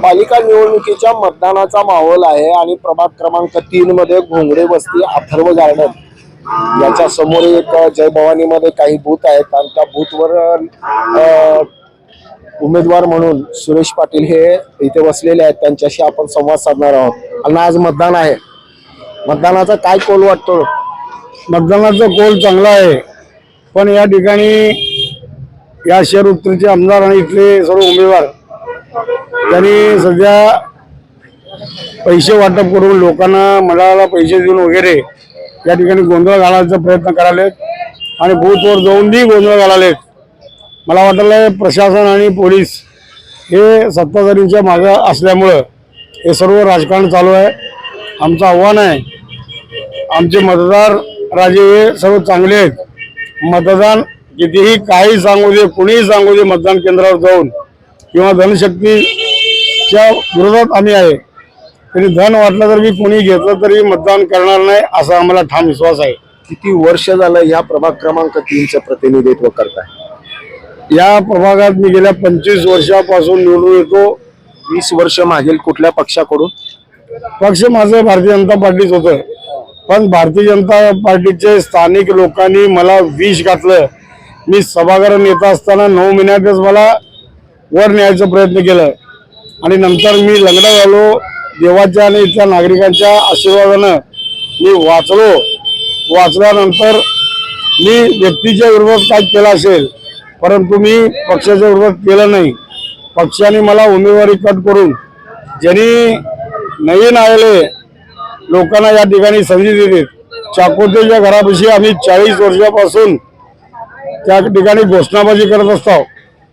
पालिका निवडणुकीच्या मतदानाचा माहोल आहे आणि प्रभाग क्रमांक 3 मध्ये घोंगडे वस्ती अथर्व गार्डन याच्या समोर एक जय भवानी मध्ये काही बूथ आहेत आणि त्या बूथवर उमेदवार म्हणून सुरेश पाटील हे इथे बसलेले आहेत। त्यांच्याशी आपण संवाद साधणार आहोत। आणि आज मतदान आहे, मतदानाचा काय कौल वाटतो? मतदानाचा कौल चांगला आहे, पण या ठिकाणी या शहर उत्तरचे आमदार आणि इथले सर्व उमेदवार त्यांनी सध्या पैसे वाटप करून लोकांना मंडळाला पैसे देऊन वगैरे या ठिकाणी गोंधळ घालायचा प्रयत्न करालेत आणि बूथवर जाऊनही गोंधळ घालालेत। मला वाटलं प्रशासन आणि पोलीस हे सत्ताधारींच्या मागे असल्यामुळं हे सर्व राजकारण चालू आहे। आमचं आव्हान आहे, आमचे मतदार राजे हे सर्व चांगले आहेत। मतदान कितीही काही सांगू दे, कुणीही सांगू दे, मतदान केंद्रावर जाऊन किंवा धनशक्तीच्या विरोधात आम्ही आहे, तरी धन वाटलं तर मी कुणी घेतलं तरी मतदान करणार नाही असा आम्हाला ठाम विश्वास आहे। किती वर्ष झालं या प्रभाग क्रमांक 3चं प्रतिनिधित्व करताय? या प्रभागात मी गेल्या 25 वर्षापासून निवडून येतो। 20 वर्ष मागील कुठल्या पक्षाकडून? पक्ष माझं भारतीय जनता पार्टीच होतं, पण भारतीय जनता पार्टीचे स्थानिक लोकांनी मला विष घातलं। मी सभागृह नेता असताना 9 महिन्यातच मला वर न्यायचा प्रयत्न केलं आणि नंतर मी लंगडा झालो। देवाच्या आणि इथल्या नागरिकांच्या आशीर्वादानं मी वाचल्यानंतर मी व्यक्तीच्या विरोधात काय केलं असेल, परंतु मी पक्षाच्या विरोधात केलं नाही। पक्षाने मला उमेदवारी कट करून ज्यांनी नवीन आलेले लोकांना या ठिकाणी संधी देतात। चाकोतेच्या घरापाशी आम्ही 40 वर्षापासून त्या ठिकाणी घोषणाबाजी करत असतो।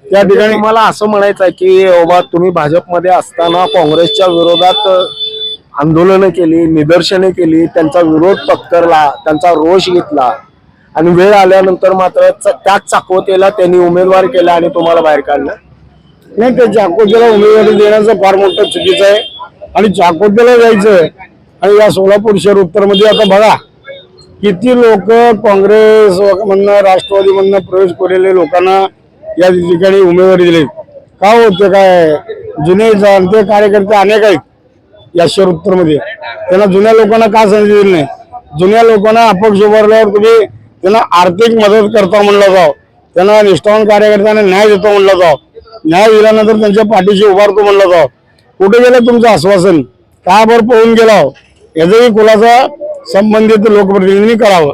त्या ठिकाणी मला असं म्हणायचं आहे की बाबा तुम्ही भाजपमध्ये असताना काँग्रेसच्या विरोधात आंदोलनं केली, निदर्शने केली, त्यांचा विरोध पत्करला, त्यांचा रोष घेतला आणि वेळ आल्यानंतर मात्र त्याच चाकवतेला त्यांनी उमेदवार केला आणि तुम्हाला बाहेर काढलं। नाही, त्या चाकोतेला उमेदवारी देण्याचं फार मोठं चुकीचं आहे आणि चाकोतेला जायचं आणि या सोलापूर शहर उत्तरमध्ये आता बघा किती लोक काँग्रेस मधनं राष्ट्रवादी मधनं प्रवेश केलेले लोकांना या ठिकाणी उमेदवारी दिली। का होते काय, जुने जाणते कार्यकर्ते अनेक आहेत या शहर उत्तरमध्ये, त्यांना जुन्या लोकांना का संधी दिली नाही? जुन्या लोकांना अपक्ष उभारल्यावर तुम्ही त्यांना आर्थिक मदत करता म्हणलं जाव, त्यांना निष्ठावान कार्यकर्त्यांना न्याय देतो म्हणलं जाव, न्याय दिल्यानंतर त्यांच्या पाठीशी उभारतो म्हणलं जाव। कुठे गेलं तुमचं आश्वासन? का बरं पळून गेला? याचाही खुलासा संबंधित लोकप्रतिनिधींनी करावं।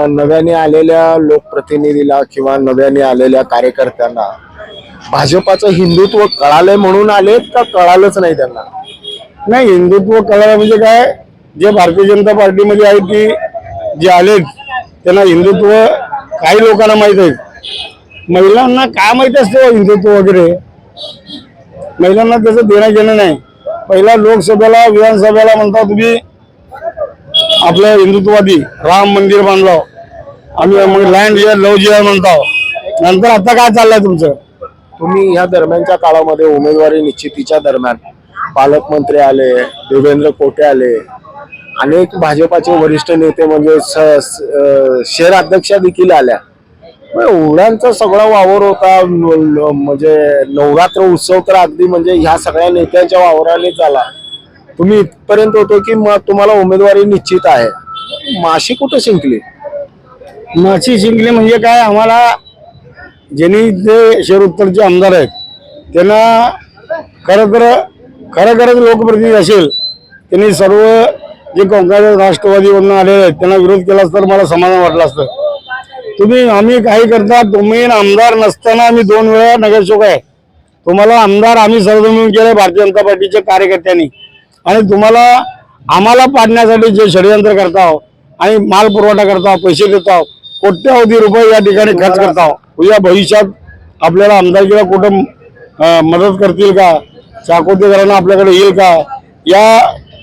नव्याने आलेल्या लोकप्रतिनिधीला किंवा नव्याने आलेल्या कार्यकर्त्यांना भाजपाचं हिंदुत्व कळालंय म्हणून आलेत का कळालंच नाही त्यांना? नाही, हिंदुत्व कळालं म्हणजे काय, जे भारतीय जनता पार्टीमध्ये आहेत ती जे आलेत त्यांना हिंदुत्व काही लोकांना माहित आहे। महिलांना काय माहित असतं हिंदुत्व वगैरे? महिलांना त्याचं देणं घेणं नाही। पहिला लोकसभेला विधानसभेला म्हणता तुम्ही आपलं हिंदुत्ववादी राम मंदिर बांधलं आम्ही, मग लँड जिहाद लव जिहाद म्हणतो। नंतर आता काय चाललंय तुमचं? तुम्ही या दरम्यानच्या काळामध्ये उमेदवारी निश्चितीच्या दरम्यान पालकमंत्री आले, देवेंद्र कोटे आले, अनेक भाजपाचे वरिष्ठ नेते म्हणजे शहर अध्यक्षा देखील आल्या। एवढ्यांचा सगळा वावर होता, म्हणजे नवरात्र उत्सव तर अगदी म्हणजे ह्या सगळ्या नेत्यांच्या वावराने झाला। तुम्ही इथपर्यंत होतो की तुम्हाला उमेदवारी निश्चित आहे, माशी कुठे शिंकली? माशी शिंकली म्हणजे काय, आम्हाला ज्यांनी ते शहर उत्तरचे आमदार आहेत त्यांना खरंच लोकप्रतिनिधी असेल त्यांनी सर्व जे काँग्रेस राष्ट्रवादीवरून आलेले आहेत त्यांना विरोध केला तर मला समाधान वाटलं असतं। आम्ही काही करता, तुम्ही आमदार नसताना आम्ही 2 वेळा नगरसेवक आहे, तुम्हाला आमदार आम्ही सर्व मिळून केले भारतीय जनता पार्टीच्या कार्यकर्त्यांनी, आणि तुम्हाला आम्हाला पाडण्यासाठी जे षडयंत्र करता आणि माल पुरवठा करता, पैसे देता, कोट्यावधी रुपये या ठिकाणी खर्च करता, या भविष्यात आपल्याला आमदारकीला कुठं मदत करतील का? चाकोतेकरांना आपल्याकडे येईल का? या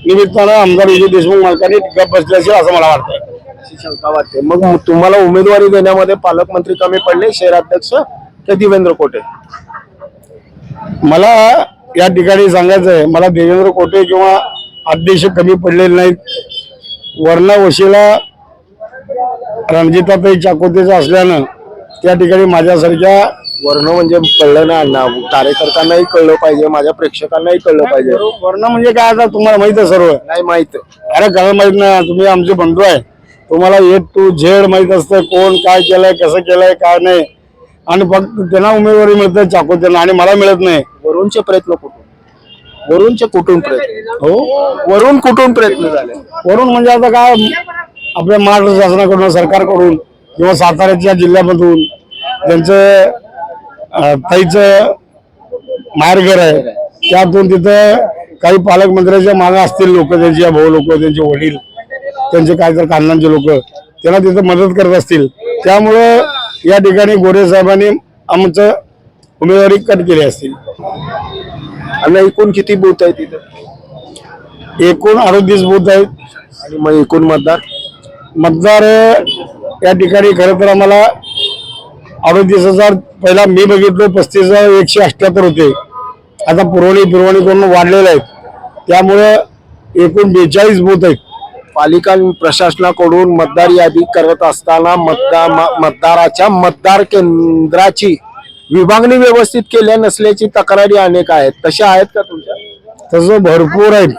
निमित्तानं आमदार विजय देशमुख मालकांनी गप बसले असेल असं मला वाटतंय। अशी शंका वाटते। मग तुम्हाला उमेदवारी देण्यामध्ये पालकमंत्री कमी पडले, शहराध्यक्ष ते देवेंद्र कोटे? मला या ठिकाणी सांगायचं आहे, मला देवेंद्र कोटे किंवा अध्यक्ष कमी पडलेले नाहीत। वर्ण वशिला रणजिताताई चाकोतेचा असल्यानं त्या ठिकाणी माझ्यासारख्या वर्ण म्हणजे कळलं ना अण्णा, कार्यकर्त्यांनाही कळलं पाहिजे, माझ्या प्रेक्षकांनाही कळलं पाहिजे. वर्ण म्हणजे काय आता तुम्हाला माहित आहे सर्व. नाही माहित. अरे काय माहित नाही, तुम्ही आमचे बंधू आहे, तुम्हाला A to Z माहित असतं, कोण काय केलंय, कसं केलंय, काय नाही. आणि फक्त त्यांना उमेदवारी मिळते चाकू त्यांना, आणि मला मिळत नाही. वरूनचे प्रयत्न कुठून, वरूनचे कुठून प्रयत्न, हो, वरून कुठून प्रयत्न झाले. वरून म्हणजे आता काय, आपल्या महाराष्ट्र शासनाकडून, सरकारकडून किंवा साताऱ्याच्या जिल्ह्यामधून त्यांचं ताईचं माहेरघर आहे, त्यातून तिथं काही पालकमंत्र्याच्या मागे असतील लोक, त्यांचे भाऊ लोक, त्यांचे वडील, त्यांचे काय तर खानदानचे लोक त्यांना तिथं मदत करत असतील. त्यामुळं या ठिकाणी गोरे साहेबांनी आमचं उमेदवारी कट केली असतील. आणि एकूण किती बूथ आहे तिथे. एकूण 38 बूथ आहेत. आणि मग एकूण मतदार या ठिकाणी खरं तर आम्हाला 38,000 पहिला मी बघितलो, 35,178 होते. आता पुरवणी करून वाढलेले आहेत. त्यामुळं एकूण 42 बूथ आहेत. पालिका प्रशासनाकडून मतदार यादी करत असताना मतदाराच्या मतदार केंद्राची विभागणी व्यवस्थित केल्या नसल्याची तक्रारी अनेक आहेत. तशा आहेत का तुमच्या. तसं भरपूर आहेत.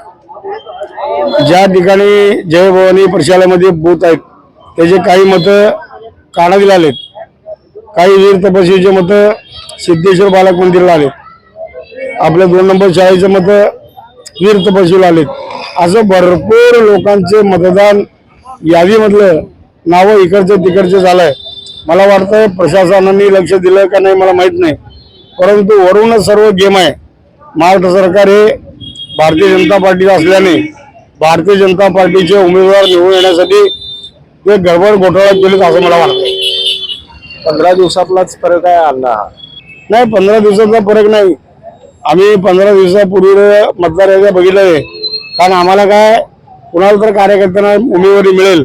ज्या ठिकाणी जय भवानी प्रशालामध्ये बूथ आहेत त्याचे काही मतं काढायला आलेत, काही वीर तपस्वीचे मतं सिद्धेश्वर बालक मंदिरला आलेत, आपल्या 2 नंबर शाळेचे मतं वीर तपस्वीला आलेत. असं भरपूर लोकांचे मतदान यादीमधलं नावं इकडचे तिकडचे झालंय. मला वाटतं प्रशासनाने लक्ष दिलं का नाही मला माहित नाही, परंतु वरूनच सर्व गेम आहे. महाराष्ट्र सरकार हे भारतीय जनता पार्टी असल्याने भारतीय जनता पार्टीचे उमेदवार निवडून येण्यासाठी ते गडबड घोटाळा केलेत असं मला वाटतं. 15 दिवसातलाच फरक आहे अण्णा. नाही, 15 दिवसाचा फरक नाही. आम्ही 15 दिवसापूर्वी मतदार याद्या बघितलं आहे. कारण आम्हाला काय, कुणाला तर कार्यकर्त्यांना उमेदवारी मिळेल,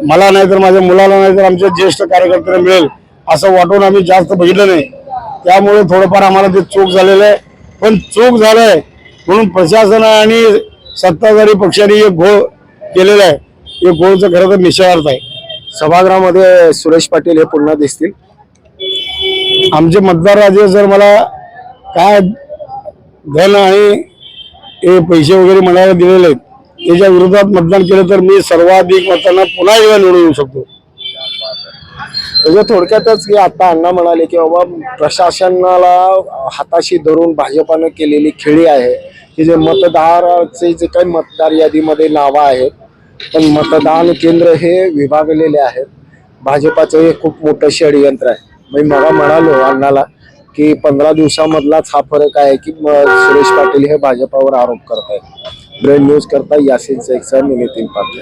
मला नाही तर माझ्या मुलाला नाही तर आमच्या ज्येष्ठ कार्यकर्त्यांना मिळेल असं वाटून आम्ही जास्त बघितलं नाही. त्यामुळे थोडंफार आम्हाला ते चूक झालेलं आहे. पण चूक झालंय म्हणून प्रशासन आणि सत्ताधारी पक्षाने एक घोळ केलेला आहे. हे घोळचं खरं तर निश्चयार्थ आहे. सभागृहामध्ये सुरेश पाटील हे पुन्हा दिसतील. आमचे मतदार राजे जर मला काय धन आणि हे पैसे वगैरे मनाला दिलेले आहेत त्याच्या विरोधात मतदान केलं तर मी सर्वाधिक मतांना पुन्हा एकदा निवडून येऊ शकतो. म्हणजे थोडक्यातच की आता अण्णा म्हणाले की बाबा प्रशासनाला हाताशी धरून भाजपानं केलेली खेळी आहे की जे मतदाराचे जे काही मतदार यादीमध्ये नावं आहेत पण मतदान केंद्र हे विभागलेले आहेत. भाजपाचं हे खूप मोठं षडयंत्र आहे. मी मला म्हणालो अण्णाला की 15 दिवसामधलाच हा फरक आहे की सुरेश पाटील हे भाजपावर आरोप करतायत. ब्रेड न्यूज करता यासिन शेख सर, मी नितीन पाटील.